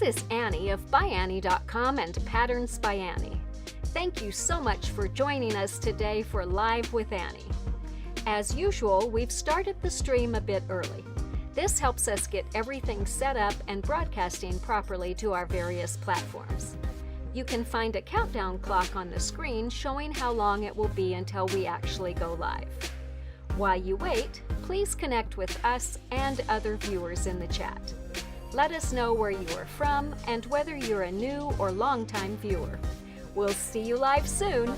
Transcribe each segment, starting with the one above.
is Annie of ByAnnie.com and Patterns by Annie. Thank you so much for joining us today for Live with Annie. As usual, we've started the stream a bit early. This helps us get everything set up and broadcasting properly to our various platforms. You can find a countdown clock on the screen showing how long it will be until we actually go live. While you wait, please connect with us and other viewers in the chat. Let us know where you are from and whether you're a new or longtime viewer. We'll see you live soon!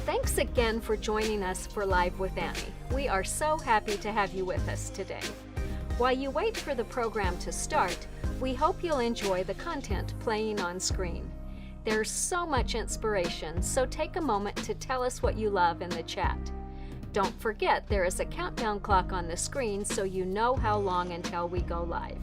Thanks again for joining us for Live with Annie. We are so happy to have you with us today. While you wait for the program to start, we hope you'll enjoy the content playing on screen. There's so much inspiration, so take a moment to tell us what you love in the chat. Don't forget there is a countdown clock on the screen so you know how long until we go live.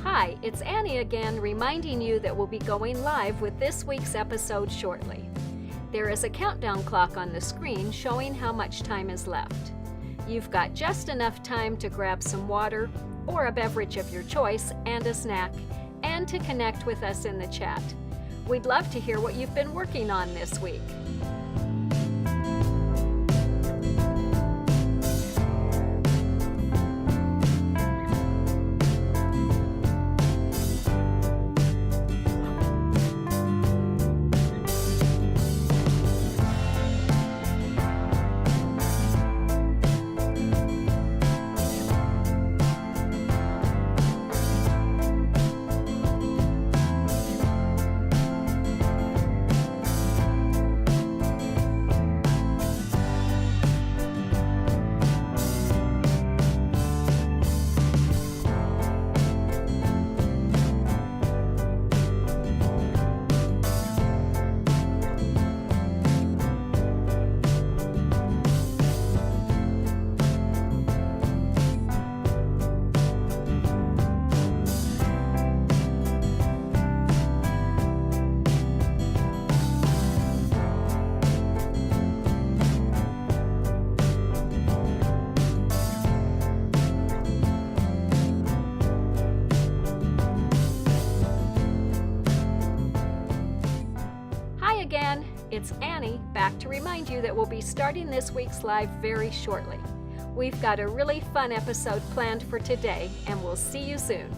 Hi, it's Annie again, reminding you that we'll be going live with this week's episode shortly. There is a countdown clock on the screen showing how much time is left. You've got just enough time to grab some water or a beverage of your choice and a snack, and to connect with us in the chat. We'd love to hear what you've been working on this week. It's Annie, back to remind you that we'll be starting this week's live very shortly. We've got a really fun episode planned for today, and we'll see you soon.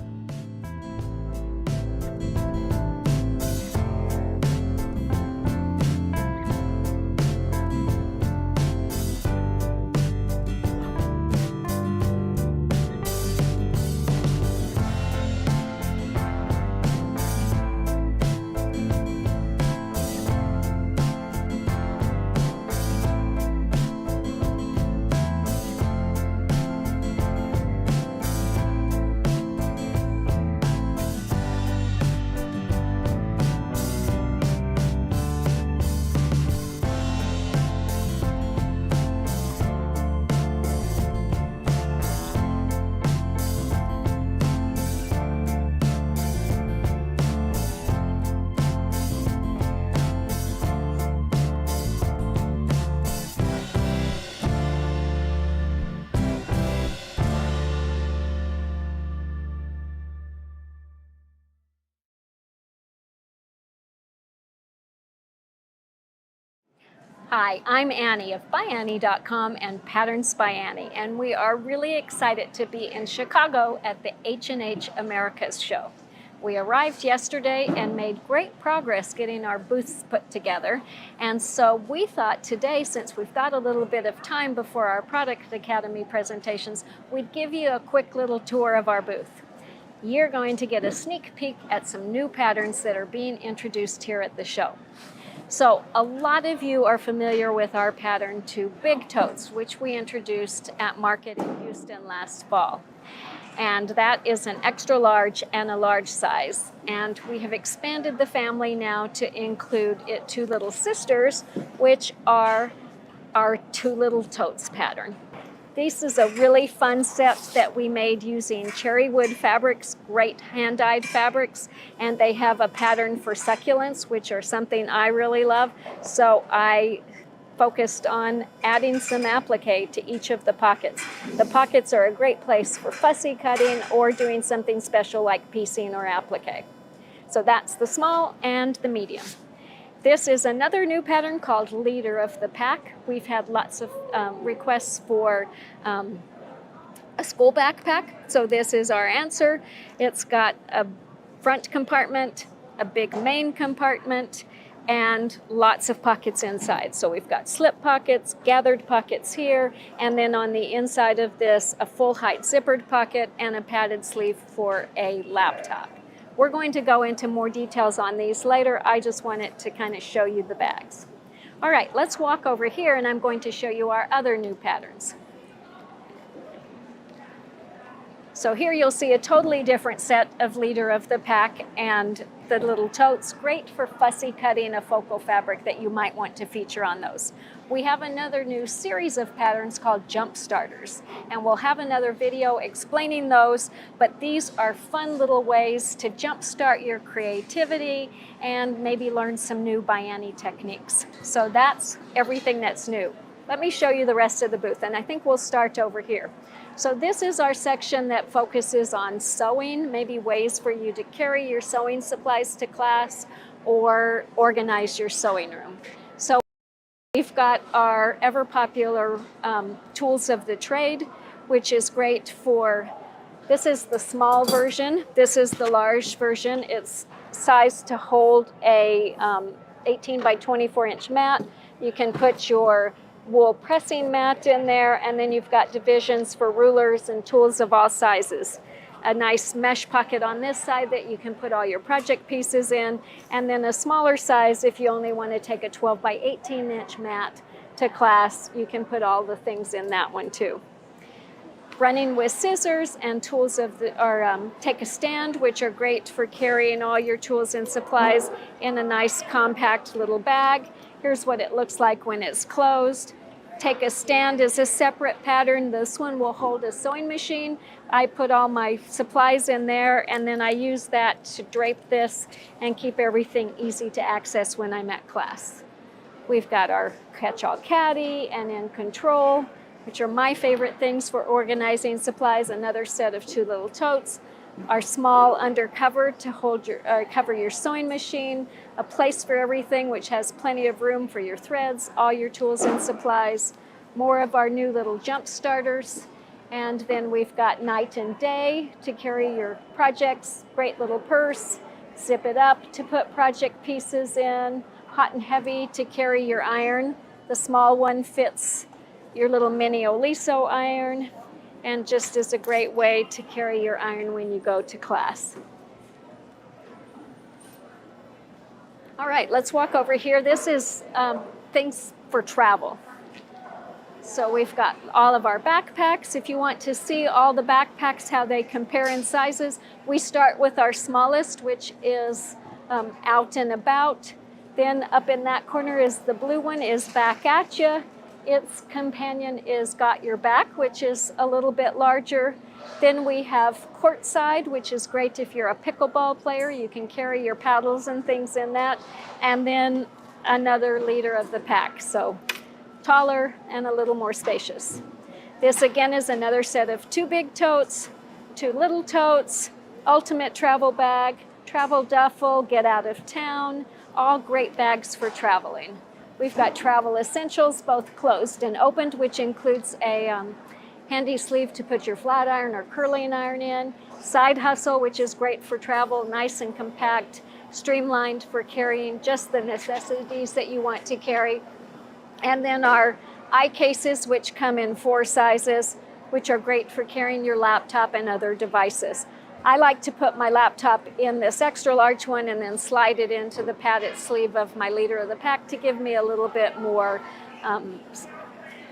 Hi, I'm Annie of ByAnnie.com and Patterns by Annie, and we are really excited to be in Chicago at the H&H Americas show. We arrived yesterday and made great progress getting our booths put together, and so we thought today, since we've got a little bit of time before our Product Academy presentations, we'd give you a quick little tour of our booth. You're going to get a sneak peek at some new patterns that are being introduced here at the show. So a lot of you are familiar with our pattern to Big Totes, which we introduced at Market in Houston last fall. And that is an extra large and a large size. And we have expanded the family now to include it two little sisters, which are our two Little Totes pattern. This is a really fun set that we made using cherry wood fabrics, great hand-dyed fabrics, and they have a pattern for succulents, which are something I really love. So I focused on adding some applique to each of the pockets. The pockets are a great place for fussy cutting or doing something special like piecing or applique. So that's the small and the medium. This is another new pattern called Leader of the Pack. We've had lots of requests for a school backpack, so this is our answer. It's got a front compartment, a big main compartment, and lots of pockets inside. So we've got slip pockets, gathered pockets here, and then on the inside of this, a full height zippered pocket and a padded sleeve for a laptop. We're going to go into more details on these later. I just wanted to kind of show you the bags. All right, let's walk over here and I'm going to show you our other new patterns. So here you'll see a totally different set of Leader of the Pack and the Little Totes, great for fussy cutting a focal fabric that you might want to feature on those. We have another new series of patterns called Jump Starters, and we'll have another video explaining those, but these are fun little ways to jumpstart your creativity and maybe learn some new ByAnnie techniques. So that's everything that's new. Let me show you the rest of the booth, and I think we'll start over here. So this is our section that focuses on sewing, maybe ways for you to carry your sewing supplies to class or organize your sewing room. So we've got our ever popular tools of the trade, which is great for, this is the small version, this is the large version. It's sized to hold a 18 by 24 inch mat. You can put your wool pressing mat in there, and then you've got divisions for rulers and tools of all sizes. A nice mesh pocket on this side that you can put all your project pieces in, and then a smaller size if you only want to take a 12 by 18 inch mat to class, you can put all the things in that one too. Running with scissors and tools of the, or take a stand, which are great for carrying all your tools and supplies in a nice compact little bag. Here's what it looks like when it's closed. Take a stand is a separate pattern. This one will hold a sewing machine. I put all my supplies in there, and then I use that to drape this and keep everything easy to access when I'm at class. We've got our catch-all caddy and in control, which are my favorite things for organizing supplies, another set of two Little Totes. Our small undercover to hold your cover your sewing machine, a place for everything, which has plenty of room for your threads, all your tools and supplies, more of our new little jump starters, and then we've got night and day to carry your projects, great little purse, zip it up to put project pieces in, hot and heavy to carry your iron. The small one fits your little mini Oliso iron, and just is a great way to carry your iron when you go to class. All right, let's walk over here. This is things for travel. So we've got all of our backpacks. If you want to see all the backpacks, how they compare in sizes, we start with our smallest, which is out and about. Then up in that corner is the blue one, is Back At Ya. Its companion is Got Your Back, which is a little bit larger. Then we have Courtside, which is great if you're a pickleball player. You can carry your paddles and things in that. And then another Leader of the Pack, so taller and a little more spacious. This again is another set of two Big Totes, two Little Totes, ultimate travel bag, travel duffel, get out of town, all great bags for traveling. We've got travel essentials, both closed and opened, which includes a handy sleeve to put your flat iron or curling iron in. Side hustle, which is great for travel, nice and compact, streamlined for carrying just the necessities that you want to carry. And then our eye cases, which come in 4 sizes, which are great for carrying your laptop and other devices. I like to put my laptop in this extra large one and then slide it into the padded sleeve of my leader of the pack to give me a little bit more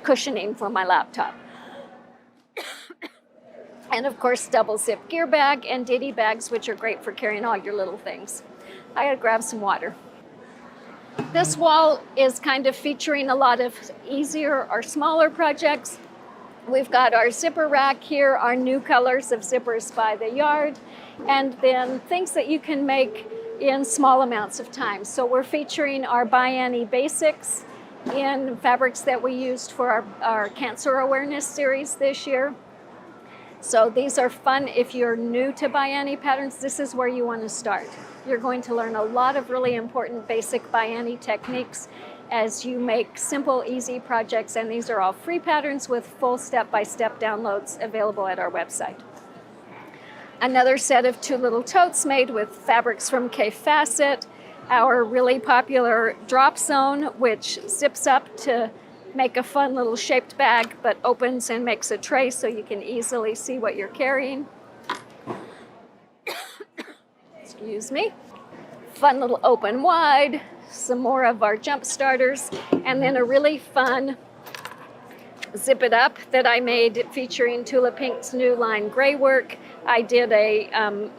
cushioning for my laptop. And of course, double zip gear bag and ditty bags, which are great for carrying all your little things. I gotta grab some water. This wall is kind of featuring a lot of easier or smaller projects. We've got our zipper rack here, our new colors of zippers by the yard, and then things that you can make in small amounts of time. So we're featuring our ByAnnie basics in fabrics that we used for our cancer awareness series this year. So these are fun if you're new to ByAnnie patterns. This is where you want to start. You're going to learn a lot of really important basic ByAnnie techniques as you make simple, easy projects, and these are all free patterns with full step-by-step downloads available at our website. Another set of 2 little totes made with fabrics from K Facet, our really popular drop zone, which zips up to make a fun little shaped bag, but opens and makes a tray so you can easily see what you're carrying. Excuse me. Fun little open wide, some more of our jump starters, and then a really fun zip it up that I made featuring Tula Pink's new line gray work. I did a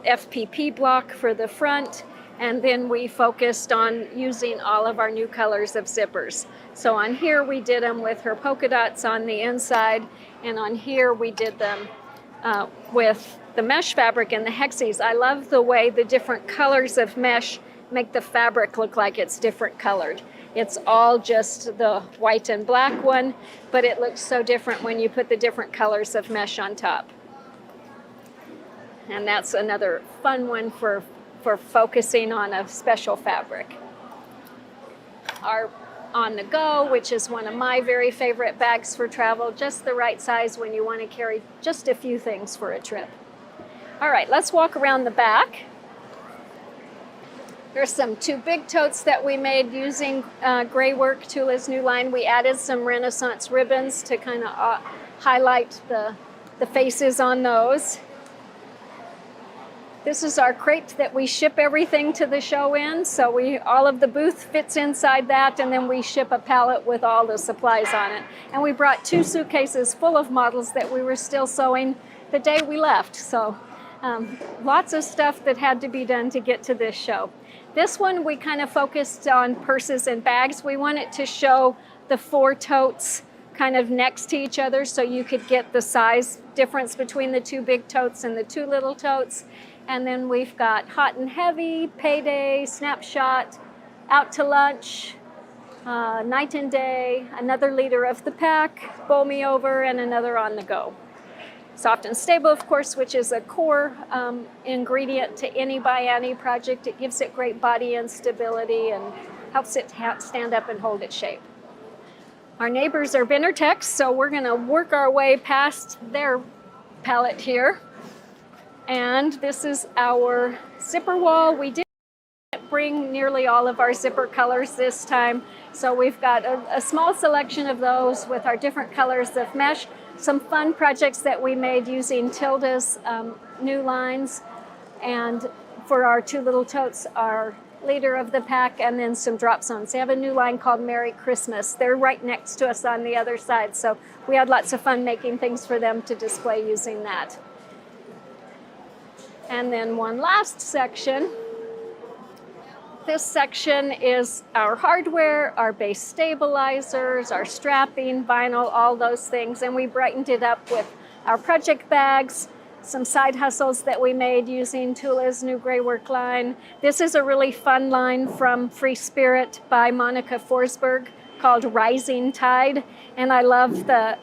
FPP block for the front, and then we focused on using all of our new colors of zippers. So on here we did them with her polka dots on the inside, and on here we did them with the mesh fabric and the hexes. I love the way the different colors of mesh make the fabric look like it's different colored. It's all just the white and black one, but it looks so different when you put the different colors of mesh on top. And that's another fun one for focusing on a special fabric. Our On the Go, which is one of my very favorite bags for travel, just the right size when you want to carry just a few things for a trip. All right, let's walk around the back. There's some 2 big totes that we made using gray work, Tula's new line. We added some Renaissance ribbons to kind of highlight the faces on those. This is our crate that we ship everything to the show in. So all of the booth fits inside that, and then we ship a pallet with all the supplies on it. And we brought 2 suitcases full of models that we were still sewing the day we left. So lots of stuff that had to be done to get to this show. This one we kind of focused on purses and bags. We wanted to show the 4 totes kind of next to each other so you could get the size difference between the 2 big totes and the 2 little totes. And then we've got Hot and Heavy, Payday, Snapshot, Out to Lunch, Night and Day, another leader of the pack, Bowl Me Over, and another On the Go. Soft and Stable, of course, which is a core ingredient to any ByAnnie project. It gives it great body and stability and helps it stand up and hold its shape. Our neighbors are Benartex, so we're going to work our way past their palette here. And this is our zipper wall. We did bring nearly all of our zipper colors this time, so we've got a small selection of those with our different colors of mesh. Some fun projects that we made using Tilda's new lines, and for our 2 little totes, our leader of the pack, and then some drop zones. They have a new line called Merry Christmas. They're right next to us on the other side, so we had lots of fun making things for them to display using that. And then one last section. This section is our hardware, our base stabilizers, our strapping, vinyl, all those things. And we brightened it up with our project bags, some side hustles that we made using Tula's new gray work line. This is a really fun line from Free Spirit by Monica Forsberg called Rising Tide. And I love the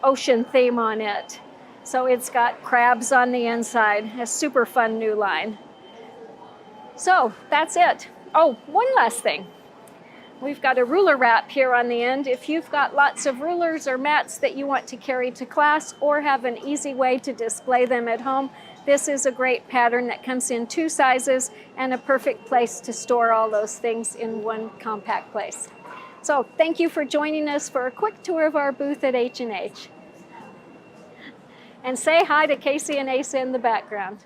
ocean theme on it. So it's got crabs on the inside, a super fun new line. So that's it. Oh, one last thing. We've got a ruler wrap here on the end. If you've got lots of rulers or mats that you want to carry to class or have an easy way to display them at home, this is a great pattern that comes in 2 sizes and a perfect place to store all those things in one compact place. So thank you for joining us for a quick tour of our booth at H&H. And say hi to Casey and Asa in the background.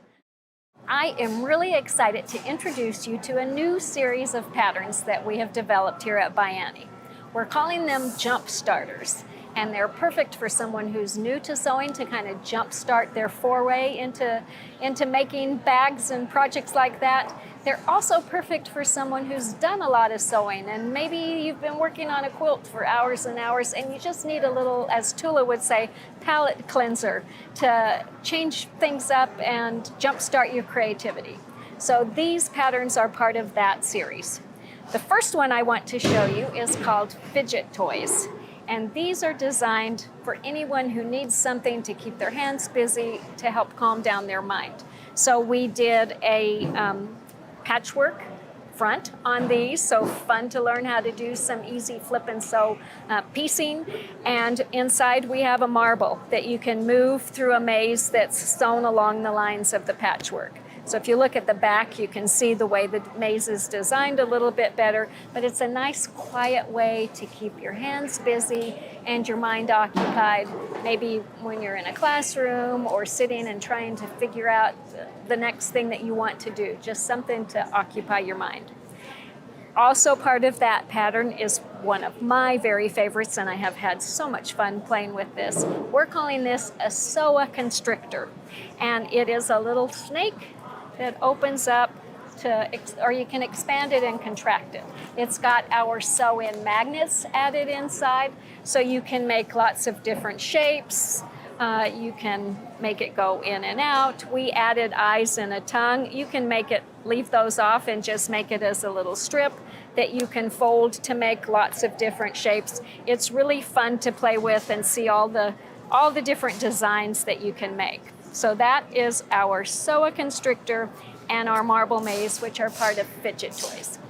I am really excited to introduce you to a new series of patterns that we have developed here at ByAnnie. We're calling them jump starters, and they're perfect for someone who's new to sewing to kind of jumpstart their foray into making bags and projects like that. They're also perfect for someone who's done a lot of sewing, and maybe you've been working on a quilt for hours and hours and you just need a little, as Tula would say, palette cleanser to change things up and jumpstart your creativity. So these patterns are part of that series. The first one I want to show you is called Fidget Toys. And these are designed for anyone who needs something to keep their hands busy to help calm down their mind. So we did a patchwork front on these, so fun to learn how to do some easy flip and sew piecing. And inside we have a marble that you can move through a maze that's sewn along the lines of the patchwork. So if you look at the back, you can see the way the maze is designed a little bit better, but it's a nice quiet way to keep your hands busy and your mind occupied, maybe when you're in a classroom or sitting and trying to figure out the next thing that you want to do, just something to occupy your mind. Also part of that pattern is one of my very favorites, and I have had so much fun playing with this. We're calling this a SOA constrictor, and it is a little snake that opens up or you can expand it and contract it. It's got our sew-in magnets added inside, so you can make lots of different shapes. You can make it go in and out. We added eyes and a tongue. You can leave those off and just make it as a little strip that you can fold to make lots of different shapes. It's really fun to play with and see all the different designs that you can make. So that is our SOA constrictor and our marble maze, which are part of Fidget Toys.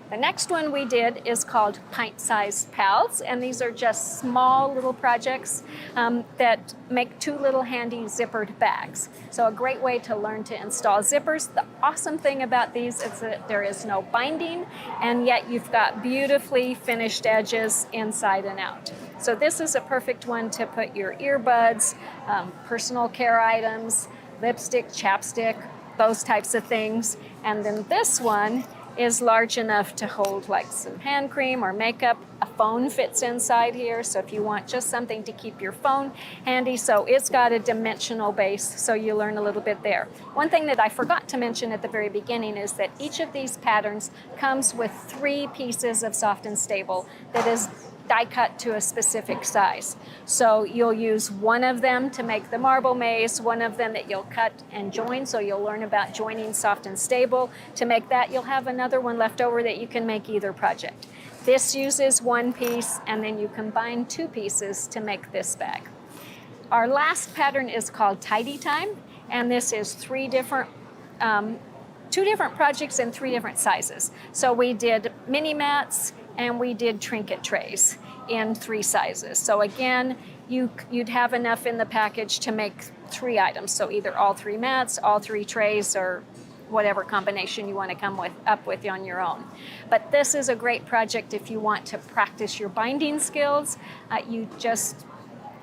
The next one we did is called Pint-Sized Pals, and these are just small little projects that make 2 little handy zippered bags. So a great way to learn to install zippers. The awesome thing about these is that there is no binding, and yet you've got beautifully finished edges inside and out. So this is a perfect one to put your earbuds, personal care items, lipstick, chapstick, those types of things. And then this one is large enough to hold like some hand cream or makeup. A phone fits inside here, so if you want just something to keep your phone handy. So it's got a dimensional base, so you learn a little bit there. One thing that I forgot to mention at the very beginning is that each of these patterns comes with 3 pieces of soft and stable that is die cut to a specific size. So you'll use one of them to make the marble maze, one of them that you'll cut and join, so you'll learn about joining soft and stable. To make that, you'll have another one left over that you can make either project. This uses 1 piece, and then you combine 2 pieces to make this bag. Our last pattern is called Tidy Time, and this is 2 different projects in 3 different sizes. So we did mini mats, and we did trinket trays in 3 sizes. So again, you'd have enough in the package to make 3 items. So either all 3 mats, all 3 trays, or whatever combination you want to come up with on your own. But this is a great project if you want to practice your binding skills.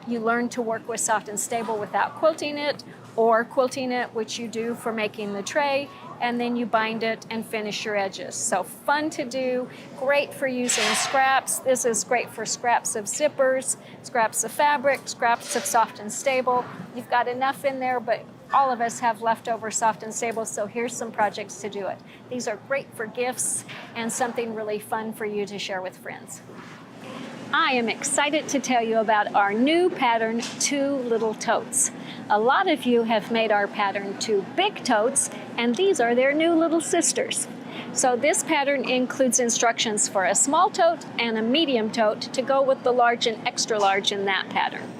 You learn to work with soft and stable without quilting it, or quilting it, which you do for making the tray, and then you bind it and finish your edges. So fun to do, great for using scraps. This is great for scraps of zippers, scraps of fabric, scraps of soft and stable. You've got enough in there, but all of us have leftover soft and stable, so here's some projects to do it. These are great for gifts and something really fun for you to share with friends. I am excited to tell you about our new pattern, 2 Little Totes. A lot of you have made our pattern 2 Big Totes, and these are their new little sisters. So this pattern includes instructions for a small tote and a medium tote to go with the large and extra large in that pattern.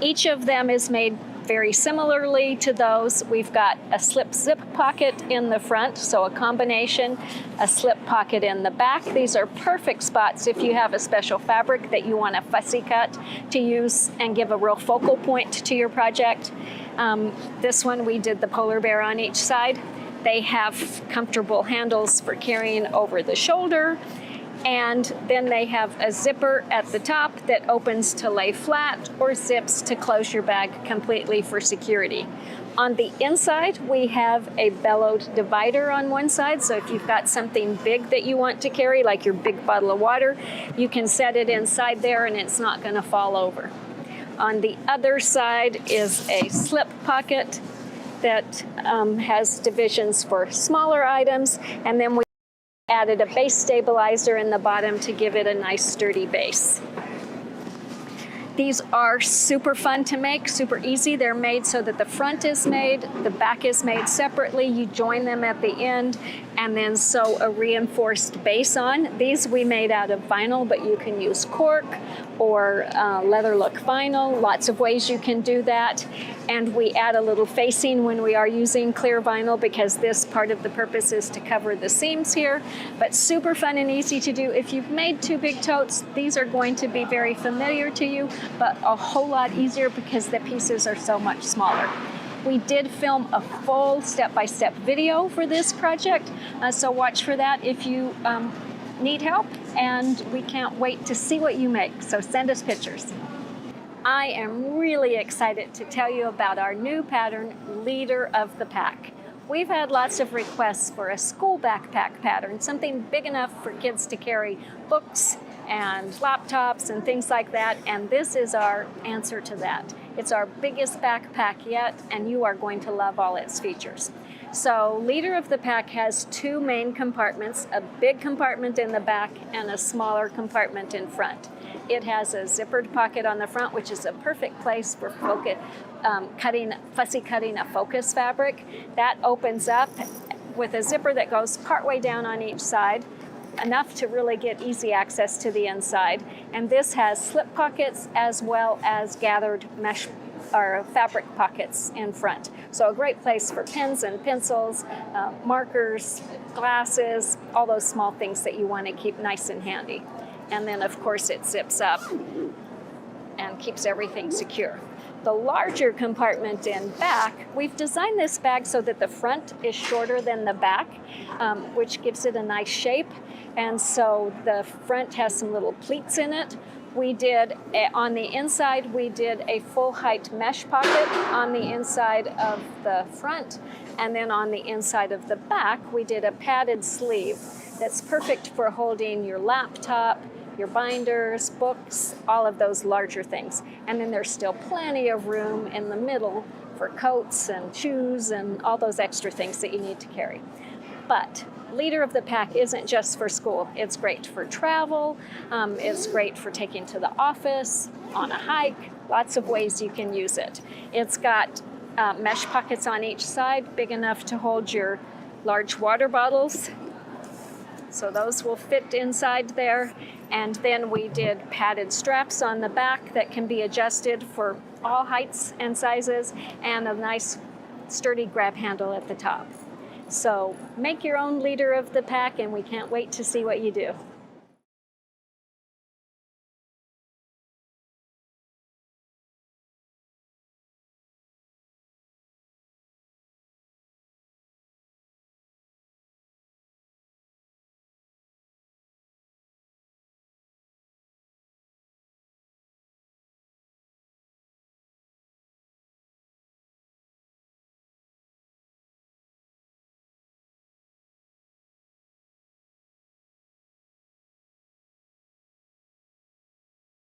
Each of them is made Very similarly to those, we've got a slip zip pocket in the front, so a combination, a slip pocket in the back. These are perfect spots if you have a special fabric that you want a fussy cut to use and give a real focal point to your project. This one, we did the polar bear on each side. They have comfortable handles for carrying over the shoulder. And then they have a zipper at the top that opens to lay flat or zips to close your bag completely for security. On the inside, we have a bellowed divider on one side, so if you've got something big that you want to carry, like your big bottle of water, you can set it inside there and it's not going to fall over. On the other side is a slip pocket that has divisions for smaller items, and then we added a base stabilizer in the bottom to give it a nice sturdy base. These are super fun to make, super easy. They're made so that the front is made, the back is made separately. You join them at the end and then sew a reinforced base on. These we made out of vinyl, but you can use cork or leather look vinyl. Lots of ways you can do that. And we add a little facing when we are using clear vinyl because this part of the purpose is to cover the seams here. But super fun and easy to do. If you've made two big totes, these are going to be very familiar to you, but a whole lot easier because the pieces are so much smaller. We did film a full step-by-step video for this project, so watch for that if you need help, and we can't wait to see what you make, so send us pictures. I am really excited to tell you about our new pattern, Leader of the Pack. We've had lots of requests for a school backpack pattern, something big enough for kids to carry books and laptops and things like that, and this is our answer to that. It's our biggest backpack yet, and you are going to love all its features. So Leader of the Pack has two main compartments, a big compartment in the back and a smaller compartment in front. It has a zippered pocket on the front, which is a perfect place for fussy cutting a focus fabric. That opens up with a zipper that goes partway down on each side, enough to really get easy access to the inside. And this has slip pockets as well as gathered mesh or fabric pockets in front. So a great place for pens and pencils, markers, glasses, all those small things that you want to keep nice and handy. And then of course it zips up and keeps everything secure. The larger compartment in back, we've designed this bag so that the front is shorter than the back, which gives it a nice shape. And so the front has some little pleats in it. We did, on the inside, we did a full height mesh pocket on the inside of the front. And then on the inside of the back, we did a padded sleeve that's perfect for holding your laptop, your binders, books, all of those larger things. And then there's still plenty of room in the middle for coats and shoes and all those extra things that you need to carry. But Leader of the Pack isn't just for school. It's great for travel. It's great for taking to the office, on a hike, lots of ways you can use it. It's got mesh pockets on each side, big enough to hold your large water bottles. So those will fit inside there. And then we did padded straps on the back that can be adjusted for all heights and sizes, and a nice sturdy grab handle at the top. So make your own Leader of the Pack, and we can't wait to see what you do.